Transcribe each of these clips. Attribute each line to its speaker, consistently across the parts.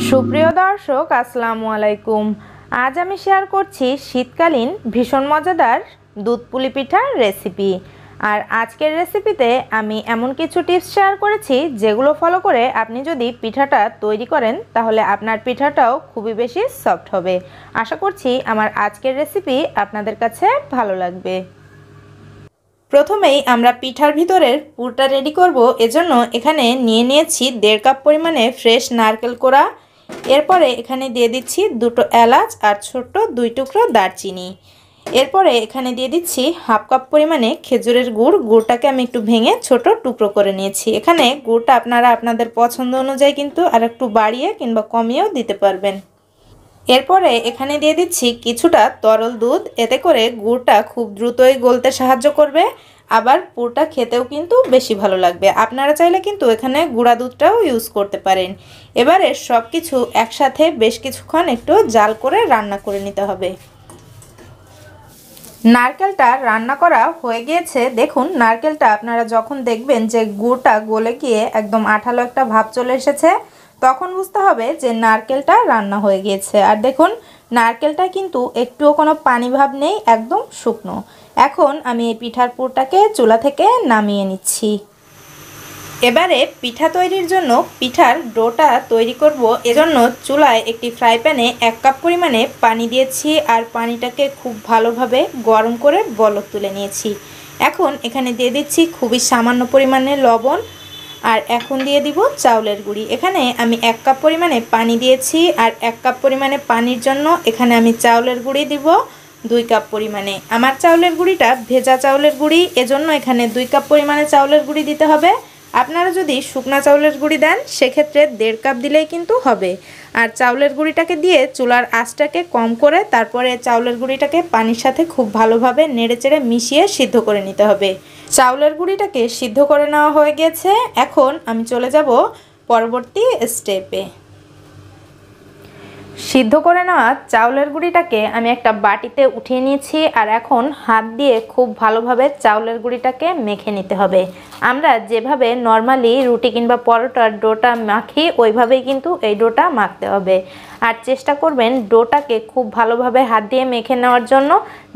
Speaker 1: সুপ্রিয় দর্শক, আসসালামু আলাইকুম। আজ আমি শেয়ার করছি শীতকালীন ভীষণ মজাদার দুধ পুলি পিঠার রেসিপি। আর আজকের রেসিপিতে আমি এমন কিছু টিপস শেয়ার করেছি যেগুলো ফলো করে আপনি যদি পিঠাটা তৈরি করেন তাহলে আপনার পিঠাটাও খুবই বেশি সফট হবে। আশা করছি আমার আজকের রেসিপি আপনাদের কাছে ভালো লাগবে। প্রথমেই আমরা পিঠার ভিতরের পুরটা রেডি করব। এজন্য এখানে নিয়েছি 1.5 কাপ পরিমাণে ফ্রেশ নারকেল কোড়া। এরপরে এখানে দিয়ে দিচ্ছি 2টো এলাচ আর ছোট্ট 2 টুকরো দারচিনি। এরপরে এখানে দিয়ে দিচ্ছি 1/2 কাপ পরিমাণে খেজুরের গুড়। গুড়টাকে আমি একটু ভেঙে ছোট টুকরো করে নিয়েছি। এখানে গুড়টা আপনারা আপনাদের পছন্দ অনুযায়ী কিন্তু আর একটু বাড়িয়ে কিংবা কমিয়েও দিতে পারবেন। এরপরে এখানে দিয়ে দিচ্ছি কিছুটা তরল দুধ। এতে করে গুড়টা খুব দ্রুতই গলতে সাহায্য করবে, আবার পুরটা খেতেও কিন্তু বেশি ভালো লাগবে। আপনারা চাইলে কিন্তু এখানে গুঁড়া দুধটাও ইউজ করতে পারেন। এবারে সব কিছু একসাথে বেশ কিছুক্ষণ একটু জাল করে রান্না করে নিতে হবে। নারকেলটা রান্না করা হয়ে গিয়েছে। দেখুন, নারকেলটা আপনারা যখন দেখবেন যে গুড়টা গলে গিয়ে একদম আঠালো একটা ভাব চলে এসেছে, তখন বুঝতে হবে যে নারকেলটা রান্না হয়ে গিয়েছে। আর দেখুন, নারকেলটা কিন্তু একটুও কোনো পানি ভাব নেই, একদম শুকনো। এখন আমি এই পিঠার পুরটাকে চুলা থেকে নামিয়ে নিচ্ছি। এবারে পিঠা তৈরির জন্য পিঠার ডোটা তৈরি করব। এজন্য চুলায় একটি ফ্রাই প্যানে 1 কাপ পরিমাণে পানি দিয়েছি আর পানিটাকে খুব ভালোভাবে গরম করে বলক তুলে নিয়েছি। এখন এখানে দিয়ে দিচ্ছি খুবই সামান্য পরিমাণে লবণ আর এখন দিয়ে দিব চাউলের গুঁড়ি। এখানে আমি 1 কাপ পরিমাণে পানি দিয়েছি আর 1 কাপ পরিমাণে পানির জন্য এখানে আমি চাউলের গুঁড়ি দিব 2 কাপ পরিমাণে। আমার চাউলের গুঁড়িটা ভেজা চাউলের গুঁড়ি, এজন্য এখানে 2 কাপ পরিমাণে চাউলের গুঁড়ি দিতে হবে। আপনারা যদি শুকনা চাউলের গুঁড়ি দেন সেক্ষেত্রে 1.5 কাপ দিলেই কিন্তু হবে। আর চাউলের গুঁড়িটাকে দিয়ে চুলার আঁচটাকে কম করে তারপরে চাউলের গুঁড়িটাকে পানির সাথে খুব ভালোভাবে নেড়েচেড়ে মিশিয়ে সিদ্ধ করে নিতে হবে। চাউলের গুঁড়িটাকে সিদ্ধ করে নেওয়া হয়ে গেছে। এখন আমি চলে যাব পরবর্তী স্টেপে। সিদ্ধ করে নেওয়া চাউলের গুঁড়িটাকে আমি একটা বাটিতে উঠিয়ে নিয়েছি আর এখন হাত দিয়ে খুব ভালোভাবে চাউলের গুঁড়িটাকে মেখে নিতে হবে। আমরা যেভাবে নর্মালি রুটি কিংবা পরোটার ডোটা মাখি ওইভাবেই কিন্তু এই ডোটা মাখতে হবে। আর চেষ্টা করবেন ডোটাকে খুব ভালোভাবে হাত দিয়ে মেখে নেওয়ার জন্য,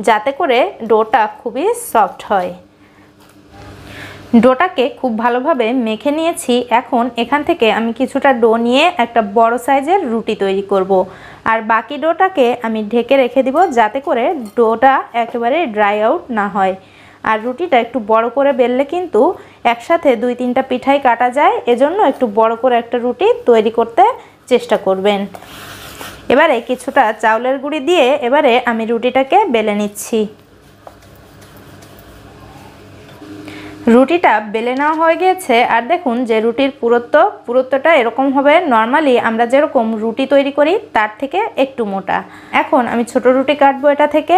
Speaker 1: যাতে করে ডোটা খুবই সফট হয়। ডোটাকে খুব ভালোভাবে মেখে নিয়েছি। এখন এখান থেকে আমি কিছুটা ডো নিয়ে একটা বড় সাইজের রুটি তৈরি করব। আর বাকি ডোটাকে আমি ঢেকে রেখে দিব যাতে করে ডোটা একেবারে ড্রাই আউট না হয়। আর রুটিটা একটু বড় করে বেললে কিন্তু একসাথে 2-3টা পিঠাই কাটা যায়, এজন্য একটু বড় করে একটা রুটি তৈরি করতে চেষ্টা করবেন। এবারে কিছুটা চাউলের গুঁড়ি দিয়ে এবারে আমি রুটিটাকে বেলে নিচ্ছি। রুটিটা বেলে নেওয়া হয়ে গেছে। আর দেখুন যে রুটির পুরুত্বটা এরকম হবে। নর্মালি আমরা যেরকম রুটি তৈরি করি তার থেকে একটু মোটা। এখন আমি ছোট রুটি কাটবো এটা থেকে,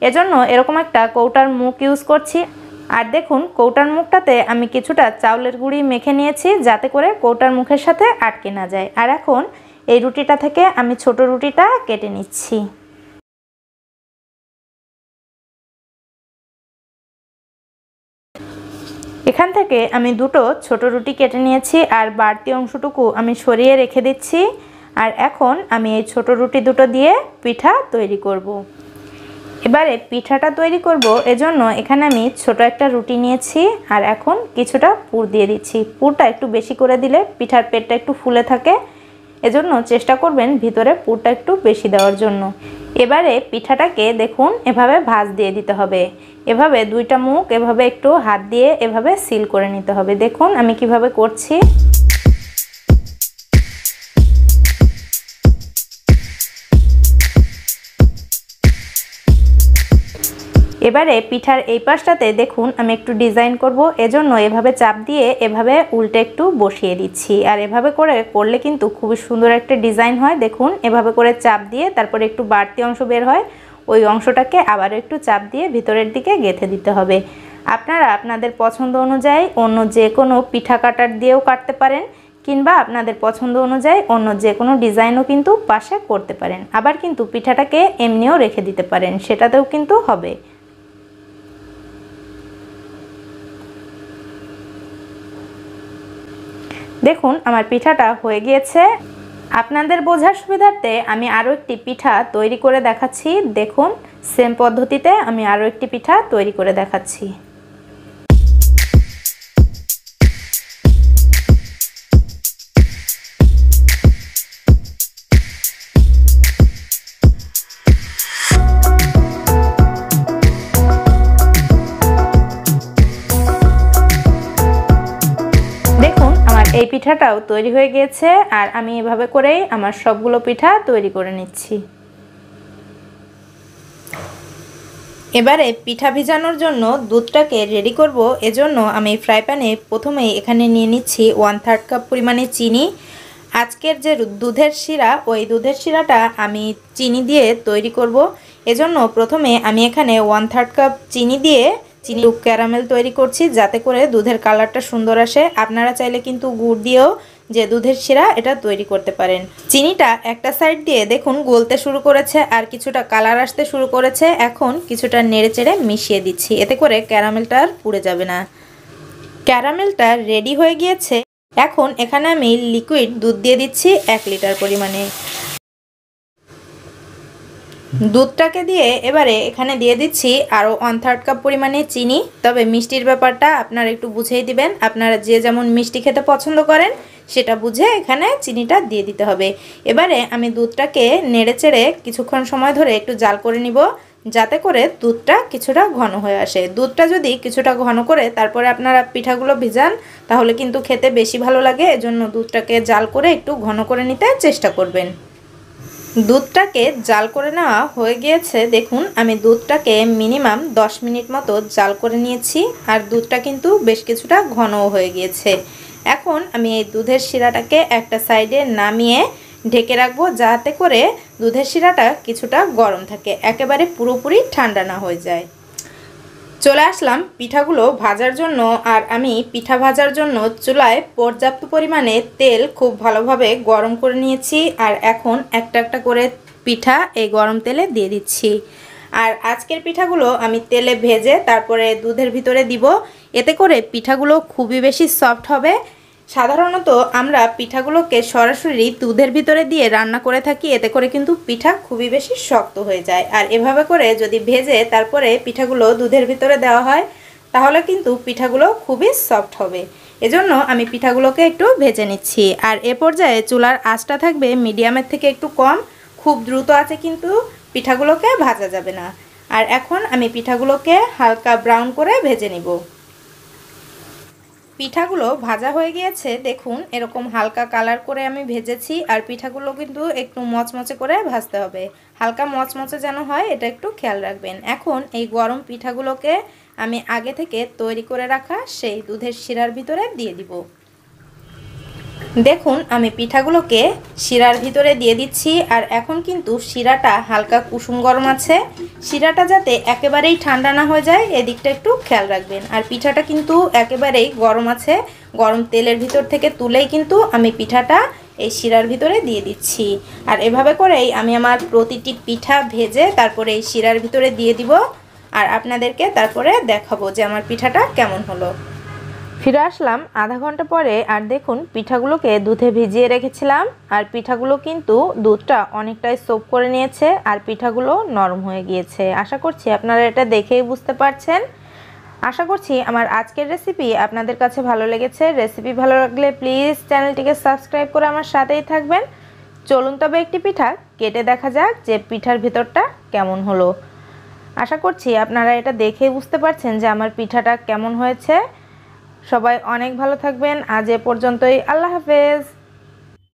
Speaker 1: এজন্য এরকম একটা কৌটার মুখ ইউজ করছি। আর দেখুন কৌটার মুখটাতে আমি কিছুটা চাউলের গুঁড়ি মেখে নিয়েছি যাতে করে কৌটার মুখের সাথে আটকে না যায়। আর এখন এই রুটিটা থেকে আমি ছোট রুটিটা কেটে নিচ্ছি। এখান থেকে আমি 2টো ছোট রুটি কেটে নিয়েছি আর বাড়তি অংশটুকু আমি সরিয়ে রেখে দিচ্ছি। আর এখন আমি এই ছোট রুটি 2টো দিয়ে পিঠা তৈরি করব। এবারে পিঠাটা তৈরি করব, এজন্য এখানে আমি ছোট একটা রুটি নিয়েছি আর এখন কিছুটা পুর দিয়ে দিচ্ছি। পুরটা একটু বেশি করে দিলে পিঠার পেটটা একটু ফুলে থাকে, এজন্য চেষ্টা করবেন ভিতরে পুরটা একটু বেশি দেওয়ার জন্য। এবারে পিঠাটাকে দেখুন এভাবে ভাঁজ দিয়ে দিতে হবে। এভাবে 2টা মুখ এভাবে একটু হাত দিয়ে এভাবে সিল করে নিতে হবে। দেখুন আমি কিভাবে করছি। এবারে পিঠার এই পাশটাতে দেখুন আমি একটু ডিজাইন করব, এজন্য এভাবে চাপ দিয়ে এভাবে উল্টে একটু বসিয়ে দিচ্ছি। আর এভাবে করলে কিন্তু খুবই সুন্দর একটা ডিজাইন হয়। দেখুন এভাবে করে চাপ দিয়ে তারপরে একটু বাড়তি অংশ বের হয়, ওই অংশটাকে আবারও একটু চাপ দিয়ে ভিতরের দিকে গেঁথে দিতে হবে। আপনারা আপনাদের পছন্দ অনুযায়ী অন্য যে কোনো পিঠা কাটার দিয়েও কাটতে পারেন, কিংবা আপনাদের পছন্দ অনুযায়ী অন্য যে কোনো ডিজাইনও কিন্তু পাশে করতে পারেন। আবার কিন্তু পিঠাটাকে এমনিও রেখে দিতে পারেন, সেটাতেও কিন্তু হবে। দেখুন আমার পিঠাটা হয়ে গিয়েছে। আপনাদের বোঝার সুবিধার্থে আমি আরও একটি পিঠা তৈরি করে দেখাচ্ছি। দেখুন সেম পদ্ধতিতে আমি আরও একটি পিঠা তৈরি করে দেখাচ্ছি। এই পিঠাটাও তৈরি হয়ে গিয়েছে আর আমি এভাবে করেই আমার সবগুলো পিঠা তৈরি করে নিচ্ছি। এবারে পিঠা ভিজানোর জন্য দুধটাকে রেডি করব। এজন্য আমি ফ্রাই প্যানে প্রথমেই এখানে নিয়ে নিচ্ছি 1/3 কাপ পরিমাণে চিনি। আজকের যে দুধের শিরা, ওই দুধের শিরাটা আমি চিনি দিয়ে তৈরি করব। এজন্য প্রথমে আমি এখানে 1/3 কাপ চিনি দিয়ে চিনি ক্যারামেল তৈরি করছি, যাতে করে দুধের কালারটা সুন্দর আসে। আপনারা চাইলে কিন্তু গুড় দিয়েও যে দুধের শিরা এটা তৈরি করতে পারেন। চিনিটা একটা সাইড দিয়ে দেখুন গলতে শুরু করেছে আর কিছুটা কালার আসতে শুরু করেছে। এখন কিছুটা নেড়েচেড়ে মিশিয়ে দিচ্ছি, এতে করে ক্যারামেলটা আর পুড়ে যাবে না। ক্যারামেলটা রেডি হয়ে গিয়েছে। এখন এখানে আমি লিকুইড দুধ দিয়ে দিচ্ছি 1 লিটার পরিমাণে। দুধটাকে দিয়ে এবারে এখানে দিয়ে দিচ্ছি আরও 1/3 কাপ পরিমাণে চিনি। তবে মিষ্টির ব্যাপারটা আপনারা একটু বুঝেই দিবেন। আপনারা যে যেমন মিষ্টি খেতে পছন্দ করেন সেটা বুঝে এখানে চিনিটা দিয়ে দিতে হবে। এবারে আমি দুধটাকে নেড়েচেড়ে কিছুক্ষণ সময় ধরে একটু জাল করে নিব, যাতে করে দুধটা কিছুটা ঘন হয়ে আসে। দুধটা যদি কিছুটা ঘন করে তারপরে আপনারা পিঠাগুলো ভিজান তাহলে কিন্তু খেতে বেশি ভালো লাগে। এজন্য দুধটাকে জাল করে একটু ঘন করে নিতে চেষ্টা করবেন। দুধটাকে জাল করে নেওয়া হয়ে গিয়েছে। দেখুন আমি দুধটাকে মিনিমাম 10 মিনিট মতো জাল করে নিয়েছি আর দুধটা কিন্তু বেশ কিছুটা ঘনও হয়ে গিয়েছে। এখন আমি এই দুধের শিরাটাকে একটা সাইডে নামিয়ে ঢেকে রাখবো, যাতে করে দুধের শিরাটা কিছুটা গরম থাকে, একেবারে পুরোপুরি ঠান্ডা না হয়ে যায়। চলে আসলাম পিঠাগুলো ভাজার জন্য। আর আমি পিঠা ভাজার জন্য চুলায় পর্যাপ্ত পরিমাণে তেল খুব ভালোভাবে গরম করে নিয়েছি আর এখন একটা একটা করে পিঠা এই গরম তেলে দিয়ে দিচ্ছি। আর আজকের পিঠাগুলো আমি তেলে ভেজে তারপরে দুধের ভিতরে দিব, এতে করে পিঠাগুলো খুবই বেশি সফট হবে। সাধারণত আমরা পিঠাগুলোকে সরাসরি দুধের ভিতরে দিয়ে রান্না করে থাকি, এতে করে কিন্তু পিঠা খুবই বেশি শক্ত হয়ে যায়। আর এভাবে করে যদি ভেজে তারপরে পিঠাগুলো দুধের ভিতরে দেওয়া হয় তাহলে কিন্তু পিঠাগুলো খুবই সফট হবে। এজন্য আমি পিঠাগুলোকে একটু ভেজে নিচ্ছি। আর এ পর্যায়ে চুলার আঁচটা থাকবে মিডিয়ামের থেকে একটু কম। খুব দ্রুত আছে কিন্তু পিঠাগুলোকে ভাজা যাবে না। আর এখন আমি পিঠাগুলোকে হালকা ব্রাউন করে ভেজে নিব। পিঠাগুলো ভাজা হয়ে গিয়েছে। দেখুন এরকম হালকা কালার করে আমি ভেজেছি। আর পিঠাগুলো কিন্তু একটু মচমচে করে ভাজতে হবে, হালকা মচমচে যেন হয় এটা একটু খেয়াল রাখবেন। এখন এই গরম পিঠাগুলোকে আমি আগে থেকে তৈরি করে রাখা সেই দুধের শিরার ভিতরে দিয়ে দিব। দেখুন আমি পিঠাগুলোকে শিরার ভিতরে দিয়ে দিচ্ছি। আর এখন কিন্তু শিরাটা হালকা কুসুম গরম আছে, শিরাটা যাতে একেবারেই ঠান্ডা না হয়ে যায় এদিকটা একটু খেয়াল রাখবেন। আর পিঠাটা কিন্তু একেবারেই গরম আছে, গরম তেলের ভিতর থেকে তুলেই কিন্তু আমি পিঠাটা এই শিরার ভিতরে দিয়ে দিচ্ছি। আর এভাবে করেই আমি আমার প্রতিটি পিঠা ভেজে তারপরে এই শিরার ভিতরে দিয়ে দিব আর আপনাদেরকে তারপরে দেখাবো যে আমার পিঠাটা কেমন হলো। ফিরে আসলাম আধা ঘন্টা পরে। আর দেখুন পিঠাগুলোকে দুধে ভিজিয়ে রেখেছিলাম আর পিঠাগুলো কিন্তু দুধটা অনেকটাই সোপ করে নিয়েছে আর পিঠাগুলো নরম হয়ে গিয়েছে। আশা করছি আপনারা এটা দেখেই বুঝতে পারছেন। আশা করছি আমার আজকের রেসিপি আপনাদের কাছে ভালো লেগেছে। রেসিপি ভালো লাগলে প্লিজ চ্যানেলটিকে সাবস্ক্রাইব করে আমার সাথেই থাকবেন। চলুন তবে একটি পিঠা কেটে দেখা যাক যে পিঠার ভিতরটা কেমন হলো। আশা করছি আপনারা এটা দেখেই বুঝতে পারছেন যে আমার পিঠাটা কেমন হয়েছে। সবাই অনেক ভালো থাকবেন। আজ এ পর্যন্তই। আল্লাহ হাফেজ।